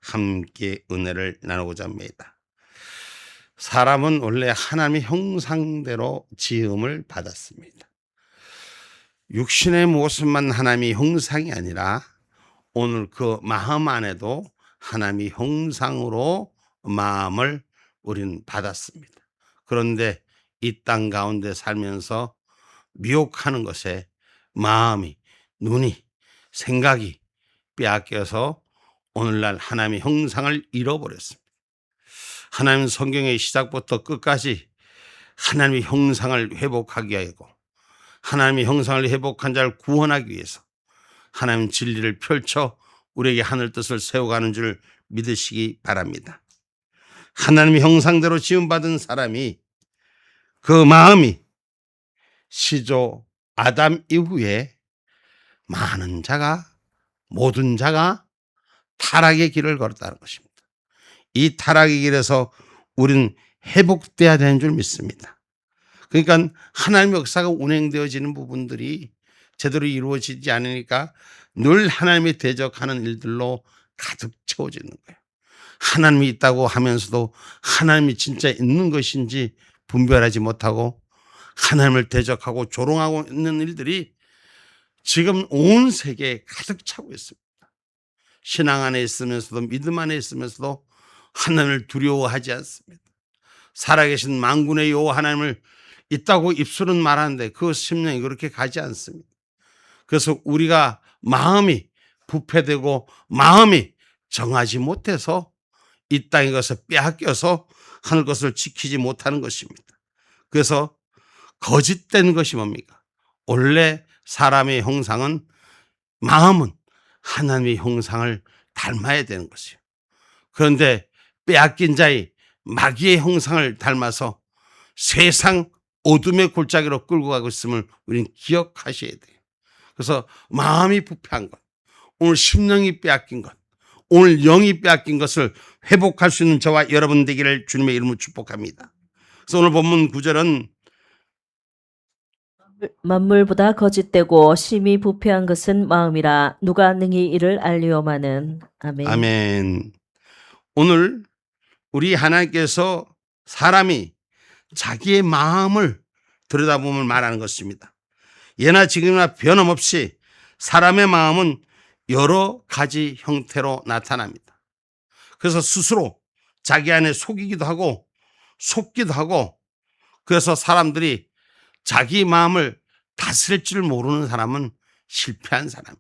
함께 은혜를 나누고자 합니다. 사람은 원래 하나님의 형상대로 지음을 받았습니다. 육신의 모습만 하나님의 형상이 아니라 오늘 그 마음 안에도 하나님의 형상으로 마음을 우리는 받았습니다. 그런데 이 땅 가운데 살면서 미혹하는 것에 마음이, 눈이, 생각이 빼앗겨서 오늘날 하나님의 형상을 잃어버렸습니다. 하나님 성경의 시작부터 끝까지 하나님의 형상을 회복하기 위하고 하나님의 형상을 회복한 자를 구원하기 위해서 하나님 진리를 펼쳐 우리에게 하늘 뜻을 세워가는 줄 믿으시기 바랍니다. 하나님의 형상대로 지음받은 사람이 그 마음이 시조 아담 이후에 많은 자가, 모든 자가 타락의 길을 걸었다는 것입니다. 이 타락의 길에서 우리는 회복돼야 되는 줄 믿습니다. 그러니까 하나님의 역사가 운행되어지는 부분들이 제대로 이루어지지 않으니까 늘 하나님이 대적하는 일들로 가득 채워지는 거예요. 하나님이 있다고 하면서도 하나님이 진짜 있는 것인지 분별하지 못하고 하나님을 대적하고 조롱하고 있는 일들이 지금 온 세계에 가득 차고 있습니다. 신앙 안에 있으면서도 믿음 안에 있으면서도 하나님을 두려워하지 않습니다. 살아계신 만군의 여호와 하나님을 있다고 입술은 말하는데 그 심령이 그렇게 가지 않습니다. 그래서 우리가 마음이 부패되고 마음이 정하지 못해서 이 땅의 것을 빼앗겨서 하늘 것을 지키지 못하는 것입니다. 그래서 거짓된 것이 뭡니까? 원래 사람의 형상은, 마음은 하나님의 형상을 닮아야 되는 것이에요. 그런데 빼앗긴 자의 마귀의 형상을 닮아서 세상 어둠의 골짜기로 끌고 가고 있음을 우리는 기억하셔야 돼요. 그래서 마음이 부패한 것, 오늘 심령이 빼앗긴 것, 오늘 영이 빼앗긴 것을 회복할 수 있는 저와 여러분 되기를 주님의 이름으로 축복합니다. 그래서 오늘 본문 9절은 만물보다 거짓되고 심히 부패한 것은 마음이라 누가 능히 이를 알리오마는. 아멘. 아멘. 오늘 우리 하나님께서 사람이 자기의 마음을 들여다보면 말하는 것입니다. 예나 지금이나 변함없이 사람의 마음은 여러 가지 형태로 나타납니다. 그래서 스스로 자기 안에 속이기도 하고 속기도 하고, 그래서 사람들이 자기 마음을 다스릴 줄 모르는 사람은 실패한 사람,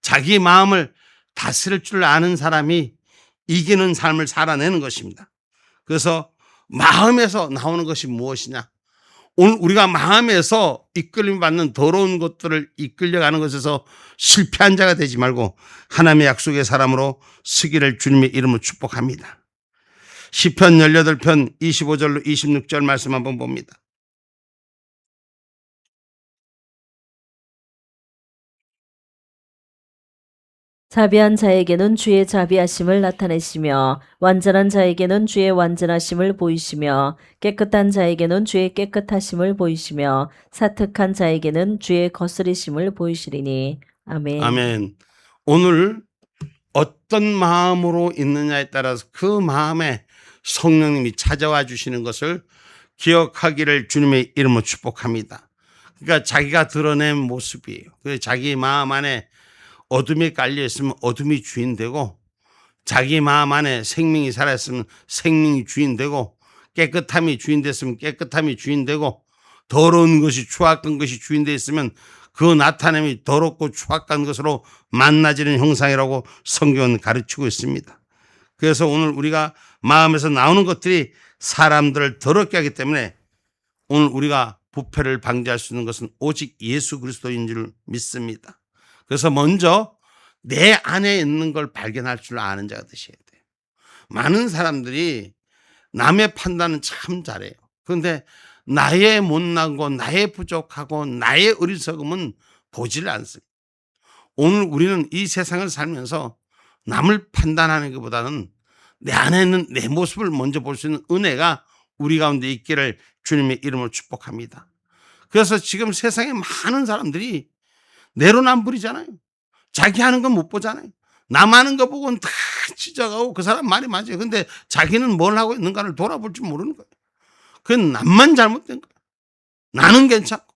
자기 마음을 다스릴 줄 아는 사람이 이기는 삶을 살아내는 것입니다. 그래서 마음에서 나오는 것이 무엇이냐? 오늘 우리가 마음에서 이끌림 받는 더러운 것들을 이끌려가는 것에서 실패한 자가 되지 말고 하나님의 약속의 사람으로 서기를 주님의 이름으로 축복합니다. 시편 18편 25절로 26절 말씀 한번 봅니다. 자비한 자에게는 주의 자비하심을 나타내시며 완전한 자에게는 주의 완전하심을 보이시며 깨끗한 자에게는 주의 깨끗하심을 보이시며 사특한 자에게는 주의 거스리심을 보이시리니. 아멘. 아멘. 오늘 어떤 마음으로 있느냐에 따라서 그 마음에 성령님이 찾아와 주시는 것을 기억하기를 주님의 이름으로 축복합니다. 그러니까 자기가 드러낸 모습이에요. 자기 마음 안에 어둠이 깔려 있으면 어둠이 주인 되고, 자기 마음 안에 생명이 살아있으면 생명이 주인 되고, 깨끗함이 주인 됐으면 깨끗함이 주인 되고, 더러운 것이 추악한 것이 주인 되어 있으면 그 나타남이 더럽고 추악한 것으로 만나지는 형상이라고 성경은 가르치고 있습니다. 그래서 오늘 우리가 마음에서 나오는 것들이 사람들을 더럽게 하기 때문에 오늘 우리가 부패를 방지할 수 있는 것은 오직 예수 그리스도인 줄 믿습니다. 그래서 먼저 내 안에 있는 걸 발견할 줄 아는 자가 되셔야 돼요. 많은 사람들이 남의 판단은 참 잘해요. 그런데 나의 못난 거, 나의 부족하고 나의 어리석음은 보질 않습니다. 오늘 우리는 이 세상을 살면서 남을 판단하는 것보다는 내 안에 있는 내 모습을 먼저 볼 수 있는 은혜가 우리 가운데 있기를 주님의 이름으로 축복합니다. 그래서 지금 세상에 많은 사람들이 내로남불이잖아요. 자기 하는 건 못 보잖아요. 남 하는 거 보고는 다 찢어가고 그 사람 말이 맞아요. 근데 자기는 뭘 하고 있는가를 돌아볼 줄 모르는 거예요. 그건 남만 잘못된 거예요. 나는 괜찮고.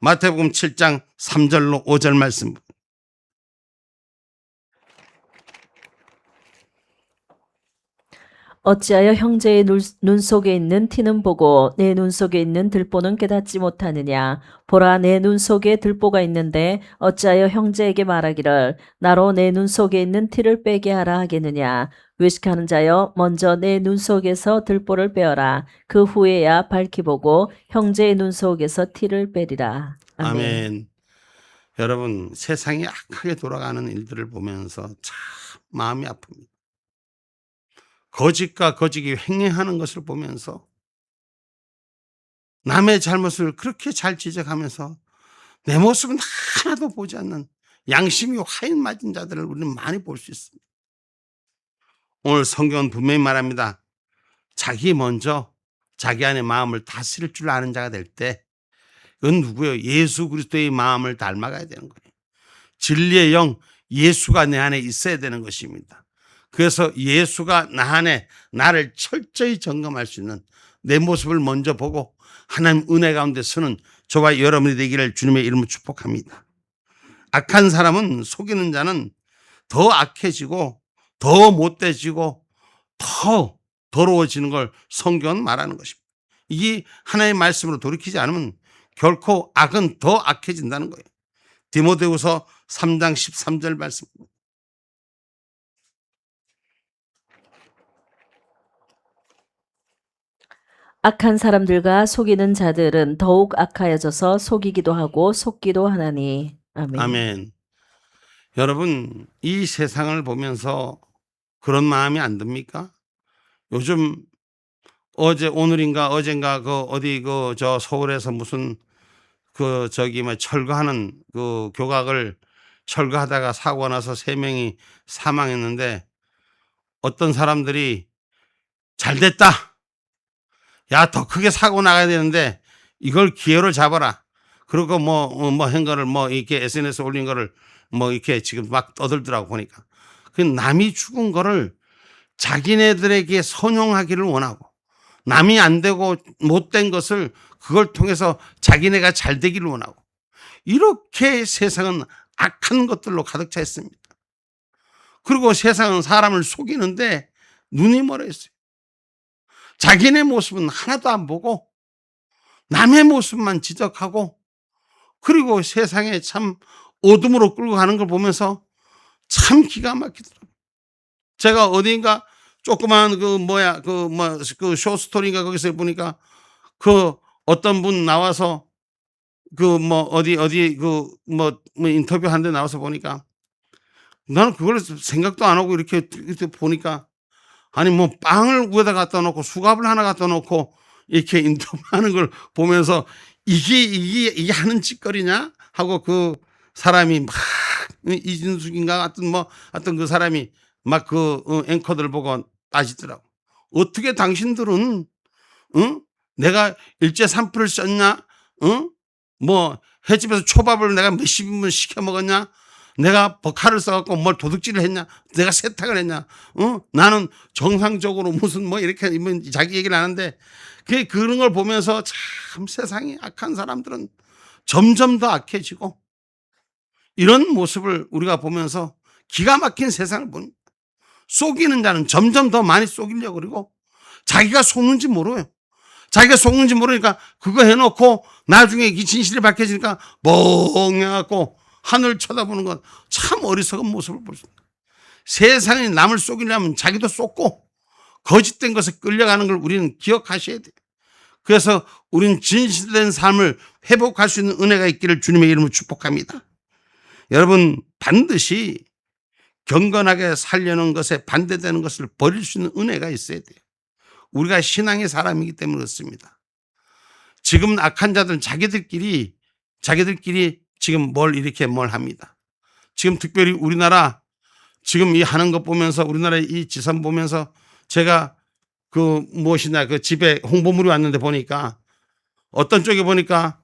마태복음 7장 3절로 5절 말씀. 어찌하여 형제의 눈 속에 있는 티는 보고 내 눈 속에 있는 들보는 깨닫지 못하느냐. 보라, 내 눈 속에 들보가 있는데 어찌하여 형제에게 말하기를 나로 내 눈 속에 있는 티를 빼게 하라 하겠느냐. 외식하는 자여, 먼저 내 눈 속에서 들보를 빼어라. 그 후에야 밝히 보고 형제의 눈 속에서 티를 빼리라. 아멘. 아멘. 여러분, 세상이 악하게 돌아가는 일들을 보면서 참 마음이 아픕니다. 거짓과 거짓이 횡행하는 것을 보면서 남의 잘못을 그렇게 잘 지적하면서 내 모습은 하나도 보지 않는 양심이 화인 맞은 자들을 우리는 많이 볼 수 있습니다. 오늘 성경은 분명히 말합니다. 자기 먼저 자기 안의 마음을 다스릴 줄 아는 자가 될 때 그건 누구예요? 예수 그리스도의 마음을 닮아가야 되는 거예요. 진리의 영 예수가 내 안에 있어야 되는 것입니다. 그래서 예수가 나 안에 나를 철저히 점검할 수 있는 내 모습을 먼저 보고 하나님 은혜 가운데 서는 저와 여러분이 되기를 주님의 이름으로 축복합니다. 악한 사람은, 속이는 자는 더 악해지고 더 못돼지고 더 더러워지는 걸 성경은 말하는 것입니다. 이게 하나님의 말씀으로 돌이키지 않으면 결코 악은 더 악해진다는 거예요. 디모데후서 3장 13절 말씀. 악한 사람들과 속이는 자들은 더욱 악하여져서 속이기도 하고 속기도 하나니. 아멘. 아멘. 여러분, 이 세상을 보면서 그런 마음이 안 듭니까? 요즘 오늘인가 어젠가 어디 저 서울에서 무슨 철거하는 그 교각을 철거하다가 사고가 나서 3명이 사망했는데 어떤 사람들이 잘 됐다. 야, 더 크게 사고 나가야 되는데 이걸 기회로 잡아라. 그리고 한 거를 이렇게 SNS 올린 거를 이렇게 지금 막 떠들더라고 보니까. 그 남이 죽은 거를 자기네들에게 선용하기를 원하고 남이 안 되고 못된 것을 그걸 통해서 자기네가 잘 되기를 원하고 이렇게 세상은 악한 것들로 가득 차 있습니다. 그리고 세상은 사람을 속이는데 눈이 멀어 있어요. 자기네 모습은 하나도 안 보고 남의 모습만 지적하고 그리고 세상에 참 어둠으로 끌고 가는 걸 보면서 참 기가 막히더라고요. 제가 어딘가 조그만 쇼스토리인가 거기서 보니까 어떤 분 나와서 인터뷰 하는데 나와서 보니까 나는 그걸 생각도 안 하고 이렇게 보니까 아니 빵을 위에다 갖다 놓고 수갑을 하나 갖다 놓고 이렇게 인터뷰하는 걸 보면서 이게 하는 짓거리냐 하고 그 사람이 막 이진숙인가 하여튼 그 사람이 막 앵커들 보고 따지더라고. 어떻게 당신들은 내가 일제 산불을 썼냐? 횟집에서 초밥을 내가 몇십 인분 시켜 먹었냐? 내가 버카를 써갖고 뭘 도둑질을 했냐? 내가 세탁을 했냐? 나는 정상적으로 무슨 이렇게 자기 얘기를 하는데 그런 걸 보면서 참 세상이 악한 사람들은 점점 더 악해지고 이런 모습을 우리가 보면서 기가 막힌 세상을 봅니다. 속이는 자는 점점 더 많이 속이려고 그러고 자기가 속는지 모르요. 자기가 속는지 모르니까 그거 해놓고 나중에 이 진실이 밝혀지니까 멍해갖고 하늘 쳐다보는 건 참 어리석은 모습을 볼 수 있습니다. 세상이 남을 속이려면 자기도 속고 거짓된 것에 끌려가는 걸 우리는 기억하셔야 돼요. 그래서 우리는 진실된 삶을 회복할 수 있는 은혜가 있기를 주님의 이름으로 축복합니다. 여러분 반드시 경건하게 살려는 것에 반대되는 것을 버릴 수 있는 은혜가 있어야 돼요. 우리가 신앙의 사람이기 때문에 그렇습니다. 지금 악한 자들은 자기들끼리 지금 뭘 합니다. 지금 특별히 우리나라 지금 이 하는 것 보면서 우리나라의 이 지선 보면서 제가 집에 홍보물이 왔는데 보니까 어떤 쪽에 보니까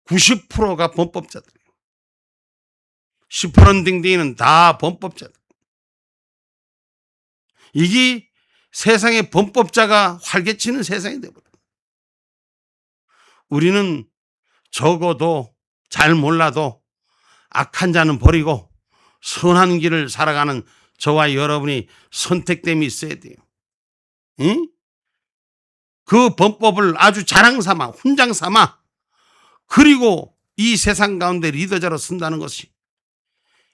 90%가 범법자들이에요. 시퍼런 딩딩이는 다 범법자다. 이게 세상의 범법자가 활개치는 세상이 되어버려. 우리는 적어도 잘 몰라도 악한 자는 버리고 선한 길을 살아가는 저와 여러분이 선택됨이 있어야 돼요. 응? 그 범법을 아주 자랑 삼아 훈장 삼아 그리고 이 세상 가운데 리더자로 쓴다는 것이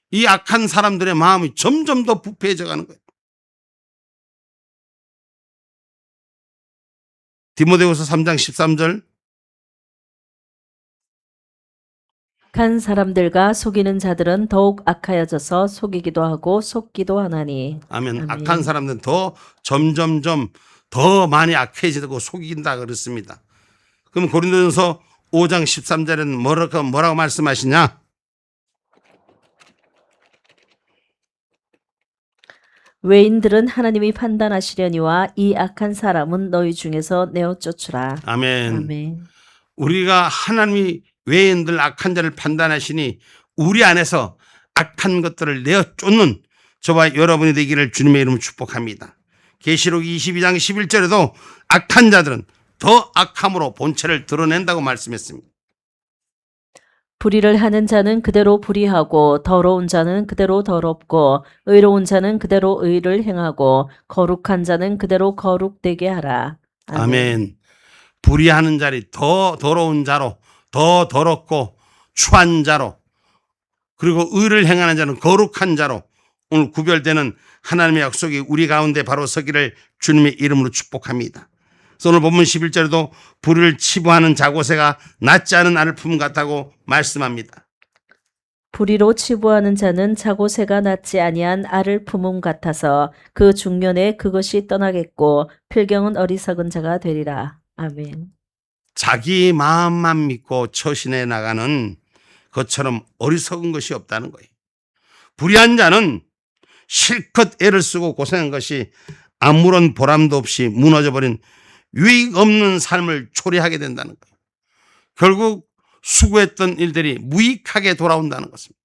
이 악한 사람들의 마음이 점점 더 부패해져 가는 거예요. 디모데후서 3장 13절 간 사람들과 속이는 자들은 더욱 악하여져서 속이기도 하고 속기도 하나니. 아멘. 아멘. 악한 사람들은 더 점점점 더 많이 악해지고 속인다 그랬습니다. 그럼 고린도전서 5장 13절에는 뭐라고 말씀하시냐? 외인들은 하나님이 판단하시려니와 이 악한 사람은 너희 중에서 내어 쫓으라. 아멘. 아멘. 우리가 하나님이 외인들 악한 자를 판단하시니 우리 안에서 악한 것들을 내어 쫓는 저와 여러분이 되기를 주님의 이름으로 축복합니다. 계시록 22장 11절에도 악한 자들은 더 악함으로 본체를 드러낸다고 말씀했습니다. 불의를 하는 자는 그대로 불의하고 더러운 자는 그대로 더럽고 의로운 자는 그대로 의를 행하고 거룩한 자는 그대로 거룩되게 하라. 아멘. 불의하는 자리 더 더러운 자로 더 더럽고 추한 자로 그리고 의를 행하는 자는 거룩한 자로 오늘 구별되는 하나님의 약속이 우리 가운데 바로 서기를 주님의 이름으로 축복합니다. 그래서 오늘 본문 11절에도 불의를 치부하는 자고새가 낫지 않은 알을 품 같다고 말씀합니다. 불의로 치부하는 자는 자고새가 낫지 아니한 알을 품음 같아서 그 중년에 그것이 떠나겠고 필경은 어리석은 자가 되리라. 아멘. 자기 마음만 믿고 처신해 나가는 것처럼 어리석은 것이 없다는 거예요. 불의한 자는 실컷 애를 쓰고 고생한 것이 아무런 보람도 없이 무너져버린 유익 없는 삶을 초래하게 된다는 거예요. 결국 수고했던 일들이 무익하게 돌아온다는 것입니다.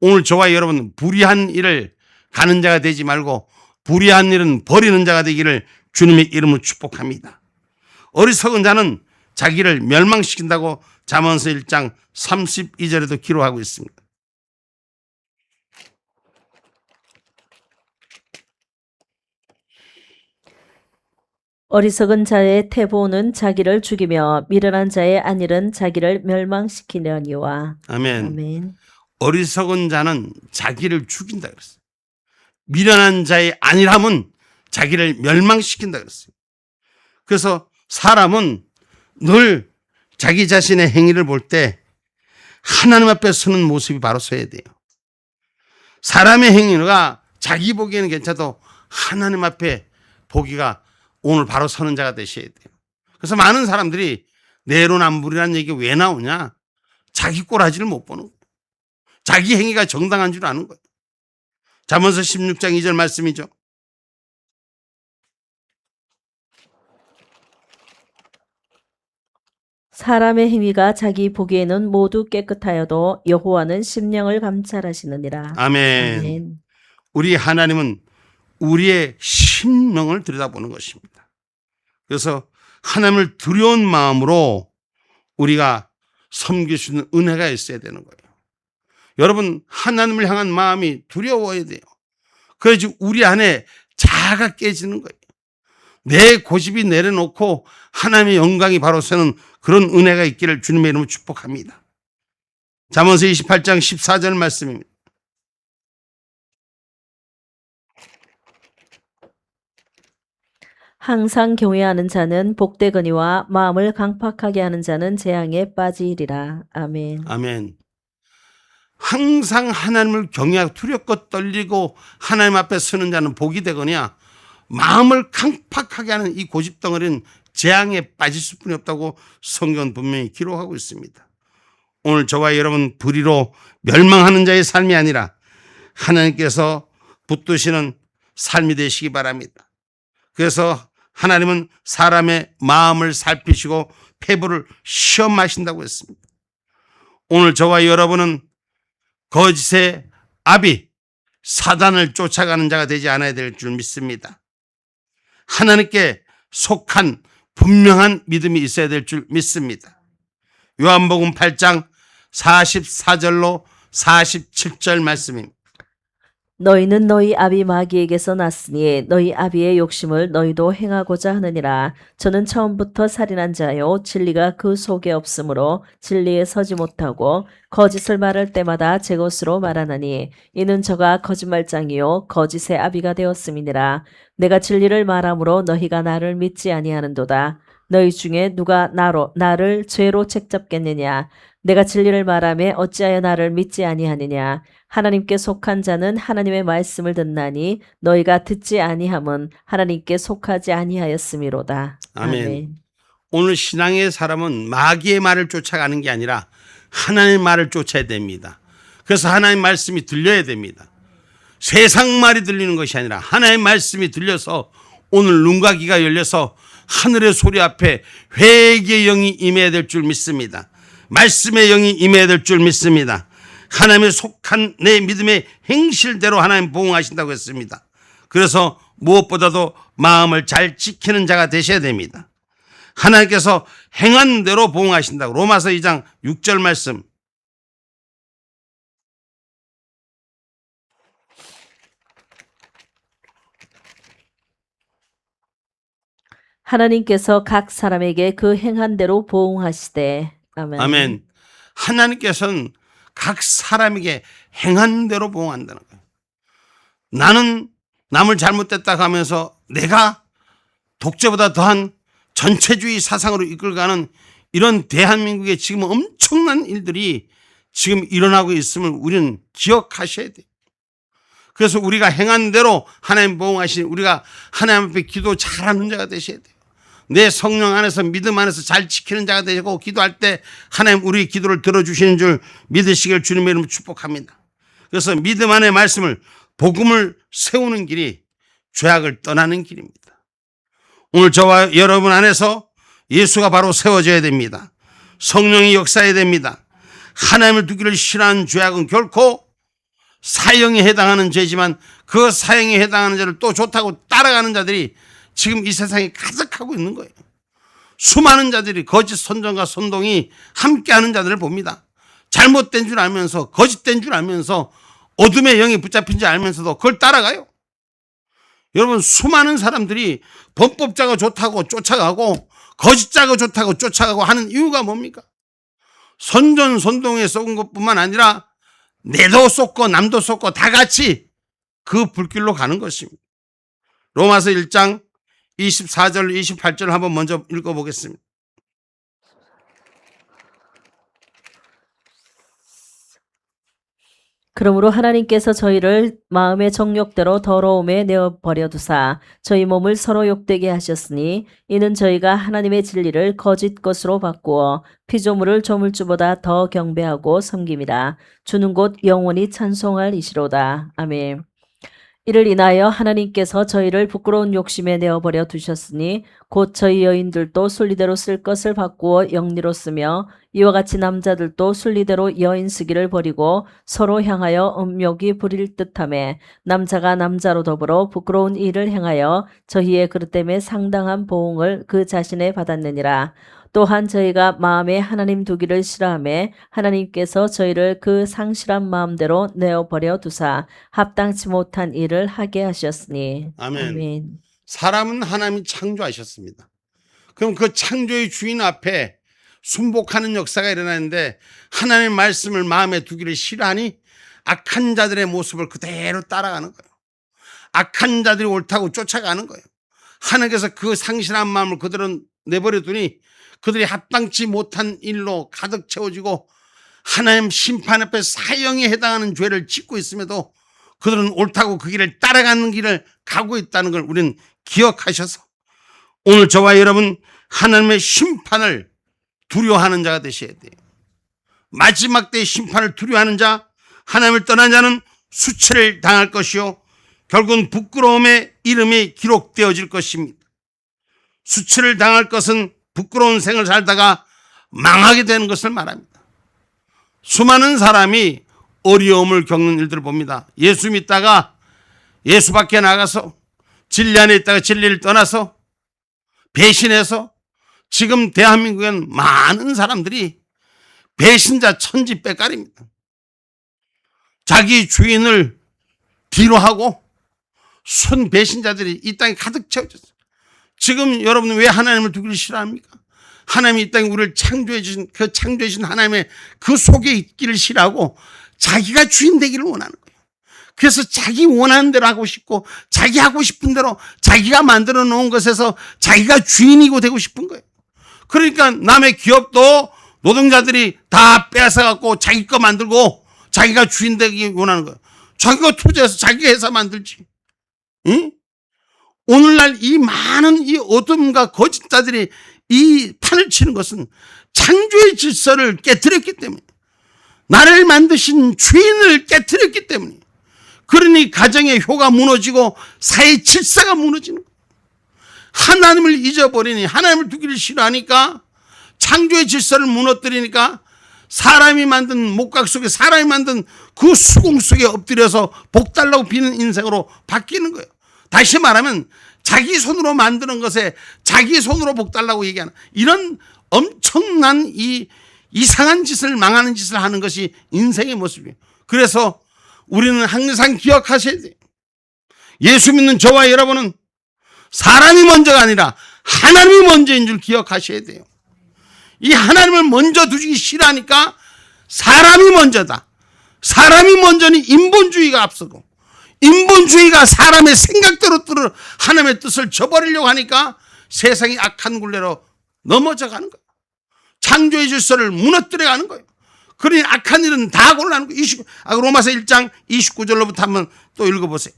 오늘 저와 여러분 불의한 일을 가는 자가 되지 말고 불의한 일은 버리는 자가 되기를 주님의 이름으로 축복합니다. 어리석은 자는 자기를 멸망시킨다고 잠언서 1장 32절에도 기록하고 있습니다. 어리석은 자의 태보는 자기를 죽이며 미련한 자의 안일은 자기를 멸망시키려니와. 아멘. 아멘. 어리석은 자는 자기를 죽인다 그랬어요. 미련한 자의 안일함은 자기를 멸망시킨다 그랬어요. 그래서 사람은 늘 자기 자신의 행위를 볼 때 하나님 앞에 서는 모습이 바로 서야 돼요. 사람의 행위가 자기 보기에는 괜찮아도 하나님 앞에 보기가 오늘 바로 서는 자가 되셔야 돼요. 그래서 많은 사람들이 내로남불이라는 얘기가 왜 나오냐? 자기 꼬라지를 못 보는 거예요. 자기 행위가 정당한 줄 아는 거예요. 잠언서 16장 2절 말씀이죠. 사람의 행위가 자기 보기에는 모두 깨끗하여도 여호와는 심령을 감찰하시느니라. 아멘. 아멘. 우리 하나님은 우리의 심령을 들여다보는 것입니다. 그래서 하나님을 두려운 마음으로 우리가 섬길 수 있는 은혜가 있어야 되는 거예요. 여러분 하나님을 향한 마음이 두려워야 돼요. 그래야지 우리 안에 자아가 깨지는 거예요. 내 고집이 내려놓고 하나님의 영광이 바로 서는 그런 은혜가 있기를 주님의 이름으로 축복합니다. 잠언서 28장 14절 말씀입니다. 항상 경외하는 자는 복되거니와 마음을 강팍하게 하는 자는 재앙에 빠지리라. 아멘. 아멘. 항상 하나님을 경외하고 두렵고 떨리고 하나님 앞에 서는 자는 복이 되거냐 마음을 강팍하게 하는 이 고집덩어리는 재앙에 빠질 수뿐이 없다고 성경은 분명히 기록하고 있습니다. 오늘 저와 여러분 불의로 멸망하는 자의 삶이 아니라 하나님께서 붙드시는 삶이 되시기 바랍니다. 그래서 하나님은 사람의 마음을 살피시고 폐부를 시험하신다고 했습니다. 오늘 저와 여러분은 거짓의 아비 사단을 쫓아가는 자가 되지 않아야 될 줄 믿습니다. 하나님께 속한 분명한 믿음이 있어야 될 줄 믿습니다. 요한복음 8장 44절로 47절 말씀입니다. 너희는 너희 아비 마귀에게서 났으니 너희 아비의 욕심을 너희도 행하고자 하느니라. 저는 처음부터 살인한 자요 진리가 그 속에 없으므로 진리에 서지 못하고 거짓을 말할 때마다 제 것으로 말하나니 이는 저가 거짓말장이요 거짓의 아비가 되었음이니라. 내가 진리를 말함으로 너희가 나를 믿지 아니하는도다. 너희 중에 누가 나를 죄로 책잡겠느냐? 내가 진리를 말하며 어찌하여 나를 믿지 아니하느냐? 하나님께 속한 자는 하나님의 말씀을 듣나니 너희가 듣지 아니함은 하나님께 속하지 아니하였음이로다. 아멘. 오늘 신앙의 사람은 마귀의 말을 쫓아가는 게 아니라 하나님의 말을 쫓아야 됩니다. 그래서 하나님의 말씀이 들려야 됩니다. 세상 말이 들리는 것이 아니라 하나님의 말씀이 들려서 오늘 눈과 귀가 열려서 하늘의 소리 앞에 회개의 영이 임해야 될 줄 믿습니다. 말씀의 영이 임해야 될 줄 믿습니다. 하나님의 속한 내 믿음의 행실대로 하나님 보응하신다고 했습니다. 그래서 무엇보다도 마음을 잘 지키는 자가 되셔야 됩니다. 하나님께서 행한 대로 보응하신다고 로마서 2장 6절 말씀. 하나님께서 각 사람에게 그 행한 대로 보응하시되. 아멘. 아멘. 하나님께서는 각 사람에게 행한 대로 보응한다는 거예요. 나는 남을 잘못됐다고 하면서 내가 독재보다 더한 전체주의 사상으로 이끌어가는 이런 대한민국의 지금 엄청난 일들이 지금 일어나고 있음을 우리는 기억하셔야 돼요. 그래서 우리가 행한 대로 하나님 보응하신 우리가 하나님 앞에 기도 잘하는 자가 되셔야 돼요. 내 성령 안에서 믿음 안에서 잘 지키는 자가 되고 기도할 때 하나님 우리 기도를 들어주시는 줄 믿으시길 주님의 이름으로 축복합니다. 그래서 믿음 안의 말씀을 복음을 세우는 길이 죄악을 떠나는 길입니다. 오늘 저와 여러분 안에서 예수가 바로 세워져야 됩니다. 성령이 역사해야 됩니다. 하나님을 두기를 싫어하는 죄악은 결코 사형에 해당하는 죄지만 그 사형에 해당하는 죄를 또 좋다고 따라가는 자들이 지금 이 세상에 가득하고 있는 거예요. 수많은 자들이 거짓 선전과 선동이 함께하는 자들을 봅니다. 잘못된 줄 알면서 거짓된 줄 알면서 어둠의 영이 붙잡힌 줄 알면서도 그걸 따라가요. 여러분 수많은 사람들이 범법자가 좋다고 쫓아가고 거짓자가 좋다고 쫓아가고 하는 이유가 뭡니까? 선전선동에 썩은 것뿐만 아니라 내도 쏟고 남도 쏟고 다 같이 그 불길로 가는 것입니다. 로마서 1장 24절 28절 한번 먼저 읽어보겠습니다. 그러므로 하나님께서 저희를 마음의 정욕대로 더러움에 내어버려 두사 저희 몸을 서로 욕되게 하셨으니 이는 저희가 하나님의 진리를 거짓 것으로 바꾸어 피조물을 조물주보다 더 경배하고 섬김이라. 주는 곧 영원히 찬송할 이시로다. 아멘. 이를 인하여 하나님께서 저희를 부끄러운 욕심에 내어버려 두셨으니 곧 저희 여인들도 순리대로 쓸 것을 바꾸어 영리로 쓰며 이와 같이 남자들도 순리대로 여인 쓰기를 버리고 서로 향하여 음욕이 부릴 듯하며 남자가 남자로 더불어 부끄러운 일을 행하여 저희의 그릇 때문에 상당한 보응을 그 자신에 받았느니라. 또한 저희가 마음에 하나님 두기를 싫어하며 하나님께서 저희를 그 상실한 마음대로 내어버려 두사 합당치 못한 일을 하게 하셨으니. 아멘. 아멘. 사람은 하나님이 창조하셨습니다. 그럼 그 창조의 주인 앞에 순복하는 역사가 일어나는데 하나님의 말씀을 마음에 두기를 싫어하니 악한 자들의 모습을 그대로 따라가는 거예요. 악한 자들이 옳다고 쫓아가는 거예요. 하나님께서 그 상실한 마음을 그대로 내버려 두니 그들이 합당치 못한 일로 가득 채워지고 하나님 심판 앞에 사형에 해당하는 죄를 짓고 있음에도 그들은 옳다고 그 길을 따라가는 길을 가고 있다는 걸 우리는 기억하셔서 오늘 저와 여러분 하나님의 심판을 두려워하는 자가 되셔야 돼요. 마지막 때의 심판을 두려워하는 자, 하나님을 떠난 자는 수치를 당할 것이요 결국은 부끄러움의 이름이 기록되어질 것입니다. 수치를 당할 것은 부끄러운 생을 살다가 망하게 되는 것을 말합니다. 수많은 사람이 어려움을 겪는 일들을 봅니다. 예수 믿다가 예수 밖에 나가서 진리 안에 있다가 진리를 떠나서 배신해서 지금 대한민국엔 많은 사람들이 배신자 천지빼깔입니다. 자기 주인을 뒤로하고 순 배신자들이 이 땅에 가득 채워졌어요. 지금 여러분은 왜 하나님을 두기를 싫어합니까? 하나님이 이 땅에 우리를 창조해 주신 하나님의 그 속에 있기를 싫어하고 자기가 주인 되기를 원하는 거예요. 그래서 자기 원하는 대로 하고 싶고 자기 하고 싶은 대로 자기가 만들어 놓은 것에서 자기가 주인이고 되고 싶은 거예요. 그러니까 남의 기업도 노동자들이 다 뺏어갖고 자기 거 만들고 자기가 주인 되기 원하는 거예요. 자기가 투자해서 자기가 회사 만들지. 응? 오늘날 이 많은 이 어둠과 거짓자들이 이 판을 치는 것은 창조의 질서를 깨뜨렸기 때문에, 나를 만드신 주인을 깨뜨렸기 때문에, 그러니 가정의 효가 무너지고 사회 질서가 무너지는 거예요. 하나님을 잊어버리니, 하나님을 두기를 싫어하니까, 창조의 질서를 무너뜨리니까 사람이 만든 목각 속에, 사람이 만든 그 수공 속에 엎드려서 복 달라고 비는 인생으로 바뀌는 거예요. 다시 말하면 자기 손으로 만드는 것에 자기 손으로 복 달라고 얘기하는 이런 엄청난 이 이상한 짓을, 망하는 짓을 하는 것이 인생의 모습이에요. 그래서 우리는 항상 기억하셔야 돼요. 예수 믿는 저와 여러분은 사람이 먼저가 아니라 하나님이 먼저인 줄 기억하셔야 돼요. 이 하나님을 먼저 두기 싫어하니까 사람이 먼저다. 사람이 먼저니 인본주의가 앞서고, 인본주의가 사람의 생각대로 하나님의 뜻을 저버리려고 하니까 세상이 악한 굴레로 넘어져 가는 거예요. 창조의 질서를 무너뜨려 가는 거예요. 그러니 악한 일은 다 골라는 거예요. 로마서 1장 29절로부터 한번 또 읽어보세요.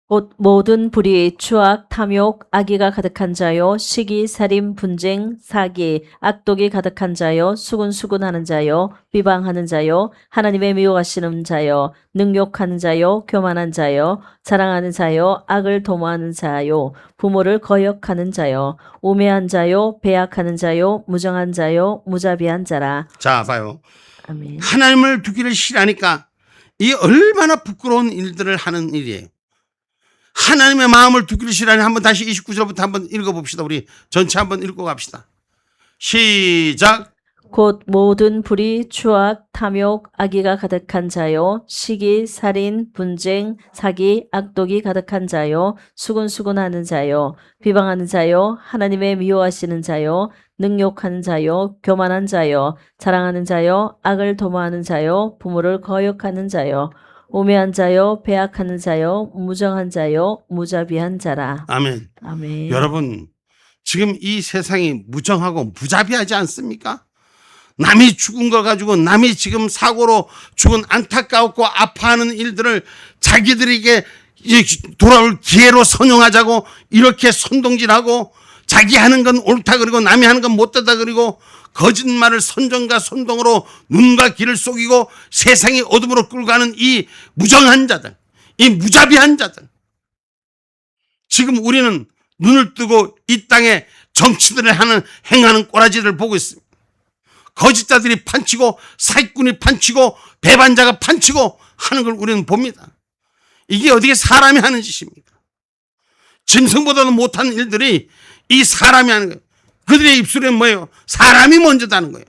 곧 모든 불의, 추악, 탐욕, 악의가 가득한 자요, 시기, 살인, 분쟁, 사기, 악독이 가득한 자요, 수군수군하는 자요, 비방하는 자요, 하나님의 미워하시는 자요, 능욕하는 자요, 교만한 자요, 자랑하는 자요, 악을 도모하는 자요, 부모를 거역하는 자요, 우매한 자요, 배약하는 자요, 무정한 자요, 무자비한 자라. 자, 봐요. 아멘. 하나님을 두기를 싫어하니까 이 얼마나 부끄러운 일들을 하는 일이에요. 하나님의 마음을 두기를 싫어하니, 한번 다시 29절부터 한번 읽어봅시다. 우리 전체 한번 읽고 갑시다. 시작. 곧 모든 불의, 추악, 탐욕, 악의가 가득한 자요, 시기, 살인, 분쟁, 사기, 악독이 가득한 자요, 수군수군하는 자요, 비방하는 자요, 하나님의 미워하시는 자요, 능욕하는 자요, 교만한 자요, 자랑하는 자요, 악을 도모하는 자요, 부모를 거역하는 자요, 우매한 자요, 배약하는 자요, 무정한 자요, 무자비한 자라. 아멘. 아멘. 여러분, 지금 이 세상이 무정하고 무자비하지 않습니까? 남이 죽은 거 가지고, 남이 지금 사고로 죽은 안타까웠고 아파하는 일들을 자기들에게 돌아올 기회로 선용하자고 이렇게 선동질하고, 자기 하는 건 옳다 그리고 남이 하는 건 못되다 그리고, 거짓말을 선전과 선동으로 눈과 귀를 속이고 세상의 어둠으로 끌고 가는 이 무정한 자들, 이 무자비한 자들, 지금 우리는 눈을 뜨고 이 땅에 정치들을 행하는 꼬라지를 보고 있습니다. 거짓자들이 판치고 사기꾼이 판치고 배반자가 판치고 하는 걸 우리는 봅니다. 이게 어떻게 사람이 하는 짓입니까? 짐승보다도 못한 일들이 이 사람이 하는 거예요. 그들의 입술에 뭐예요? 사람이 먼저다는 거예요.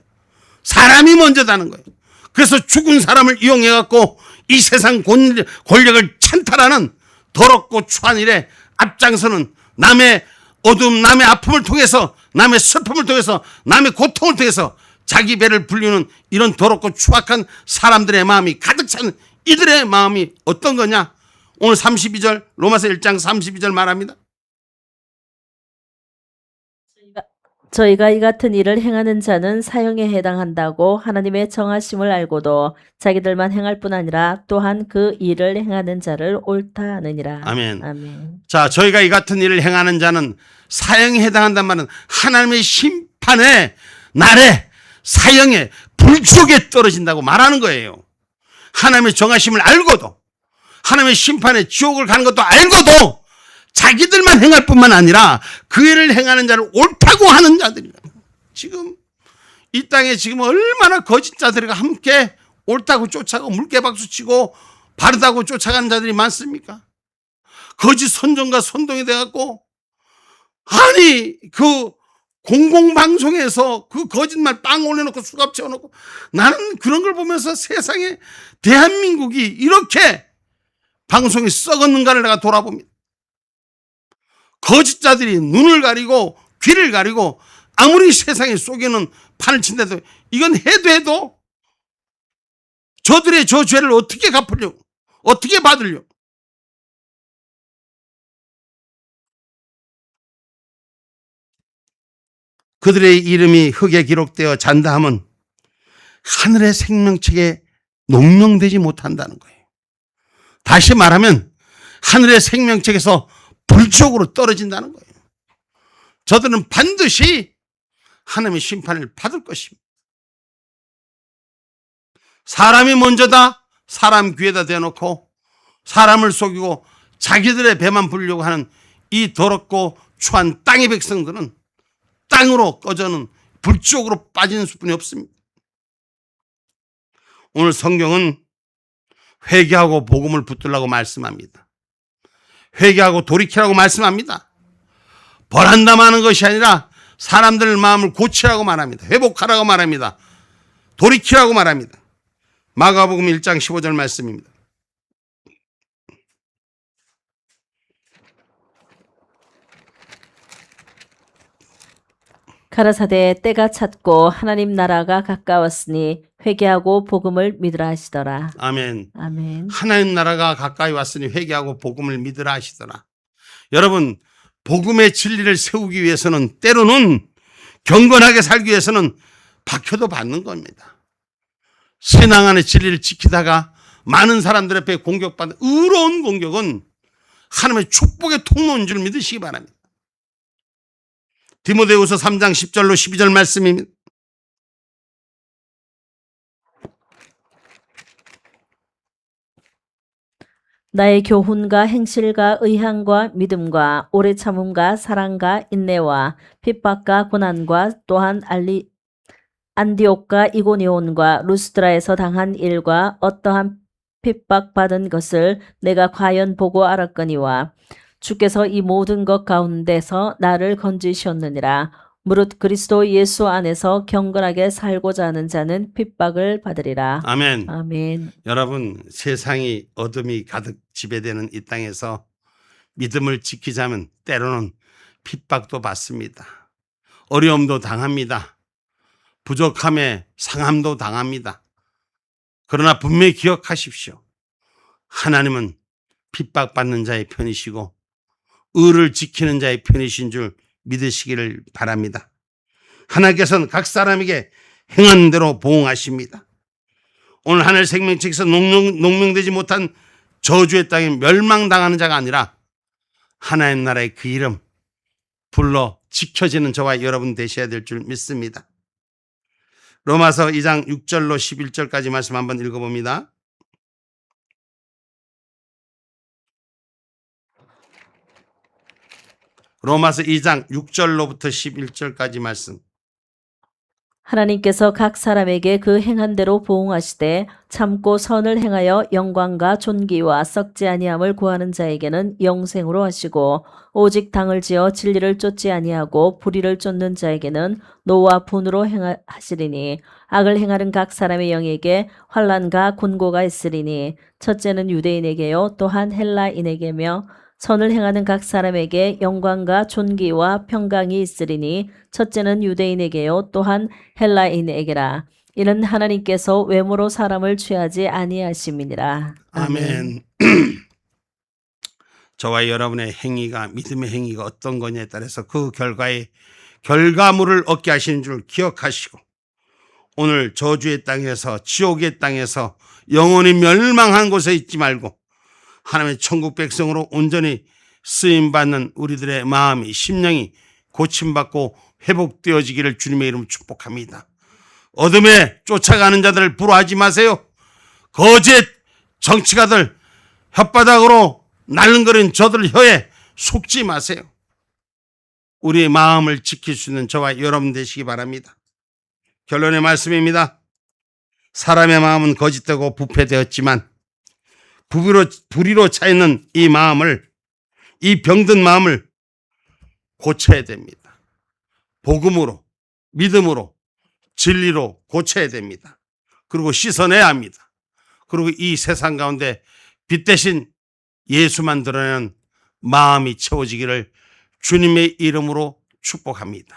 사람이 먼저다는 거예요. 그래서 죽은 사람을 이용해갖고 이 세상 권력을 찬탈하는 더럽고 추한 일에 앞장서는, 남의 어둠, 남의 아픔을 통해서, 남의 슬픔을 통해서, 남의 고통을 통해서 자기 배를 불리는 이런 더럽고 추악한 사람들의 마음이 가득 찬 이들의 마음이 어떤 거냐? 오늘 32절, 로마서 1장 32절 말합니다. 저희가 이 같은 일을 행하는 자는 사형에 해당한다고 하나님의 정하심을 알고도 자기들만 행할 뿐 아니라 또한 그 일을 행하는 자를 옳다 하느니라. 아멘. 아멘. 자, 저희가 이 같은 일을 행하는 자는 사형에 해당한단 말은 하나님의 심판의 날에 사형에 불지옥에 떨어진다고 말하는 거예요. 하나님의 정하심을 알고도, 하나님의 심판에 지옥을 가는 것도 알고도 자기들만 행할 뿐만 아니라 그 일을 행하는 자를 옳다고 하는 자들이라. 지금 이 땅에 지금 얼마나 거짓자들과 함께 옳다고 쫓아가고 물개박수 치고 바르다고 쫓아가는 자들이 많습니까? 거짓 선전과 선동이 돼갖고, 아니 그 공공방송에서 그 거짓말 빵 올려놓고 수갑 채워놓고, 나는 그런 걸 보면서 세상에 대한민국이 이렇게 방송이 썩었는가를 내가 돌아봅니다. 거짓자들이 눈을 가리고 귀를 가리고 아무리 세상에 속이는 판을 친데도 이건 해도 저들의 저 죄를 어떻게 갚으려고, 어떻게 받으려고. 그들의 이름이 흙에 기록되어 잔다 함은 하늘의 생명책에 농명되지 못한다는 거예요. 다시 말하면 하늘의 생명책에서 불쪽으로 떨어진다는 거예요. 저들은 반드시 하나님의 심판을 받을 것입니다. 사람이 먼저다 사람 귀에다 대놓고 사람을 속이고 자기들의 배만 부르려고 하는 이 더럽고 추한 땅의 백성들은 땅으로 꺼져는 불쪽으로 빠지는 수뿐이 없습니다. 오늘 성경은 회개하고 복음을 붙들라고 말씀합니다. 회개하고 돌이키라고 말씀합니다. 벌한다마는 것이 아니라 사람들 마음을 고치라고 말합니다. 회복하라고 말합니다. 돌이키라고 말합니다. 마가복음 1장 15절 말씀입니다. 가라사대 때가 찼고 하나님 나라가 가까웠으니 회개하고 복음을 믿으라 하시더라. 아멘. 아멘. 하나님 나라가 가까이 왔으니 회개하고 복음을 믿으라 하시더라. 여러분, 복음의 진리를 세우기 위해서는 때로는 경건하게 살기 위해서는 박혀도 받는 겁니다. 신앙 안의 진리를 지키다가 많은 사람들 앞에 공격받는 의로운 공격은 하나님의 축복의 통로인 줄 믿으시기 바랍니다. 디모데후서 3장 10절로 12절 말씀입니다. 나의 교훈과 행실과 의향과 믿음과 오래 참음과 사랑과 인내와 핍박과 고난과 또한 안디옥과 이고니온과 루스드라에서 당한 일과 어떠한 핍박받은 것을 내가 과연 보고 알았거니와 주께서 이 모든 것 가운데서 나를 건지셨느니라. 무릇 그리스도 예수 안에서 경건하게 살고자 하는 자는 핍박을 받으리라. 아멘. 아멘. 여러분, 세상이 어둠이 가득 지배되는 이 땅에서 믿음을 지키자면 때로는 핍박도 받습니다. 어려움도 당합니다. 부족함에 상함도 당합니다. 그러나 분명히 기억하십시오. 하나님은 핍박받는 자의 편이시고 의를 지키는 자의 편이신 줄 믿으시기를 바랍니다. 하나님께서는 각 사람에게 행한 대로 보응하십니다. 오늘 하늘 생명책에서 농명되지 못한 저주의 땅에 멸망당하는 자가 아니라 하나님 나라의 그 이름 불러 지켜지는 저와 여러분 되셔야 될 줄 믿습니다. 로마서 2장 6절로 11절까지 말씀 한번 읽어봅니다. 로마서 2장 6절로부터 11절까지 말씀. 하나님께서 각 사람에게 그 행한 대로 보응하시되 참고 선을 행하여 영광과 존귀와 썩지 아니함을 구하는 자에게는 영생으로 하시고 오직 당을 지어 진리를 쫓지 아니하고 불의를 쫓는 자에게는 노와 분으로 하시리니 악을 행하는 각 사람의 영에게 환난과 곤고가 있으리니 첫째는 유대인에게요 또한 헬라인에게며 선을 행하는 각 사람에게 영광과 존귀와 평강이 있으리니 첫째는 유대인에게요 또한 헬라인에게라. 이는 하나님께서 외모로 사람을 취하지 아니하심이니라. 아멘. 저와 여러분의 행위가 믿음의 행위가 어떤 거냐에 따라서 그 결과물을 얻게 하시는 줄 기억하시고 오늘 저주의 땅에서 지옥의 땅에서 영원히 멸망한 곳에 있지 말고 하나님의 천국 백성으로 온전히 쓰임받는 우리들의 마음이 심령이 고침받고 회복되어지기를 주님의 이름으로 축복합니다. 어둠에 쫓아가는 자들을 부러워하지 마세요. 거짓 정치가들 혓바닥으로 날름거리는 저들 혀에 속지 마세요. 우리의 마음을 지킬 수 있는 저와 여러분 되시기 바랍니다. 결론의 말씀입니다. 사람의 마음은 거짓되고 부패되었지만 불의로 차 있는 이 마음을, 이 병든 마음을 고쳐야 됩니다. 복음으로, 믿음으로, 진리로 고쳐야 됩니다. 그리고 씻어내야 합니다. 그리고 이 세상 가운데 빛 대신 예수만 드러내는 마음이 채워지기를 주님의 이름으로 축복합니다.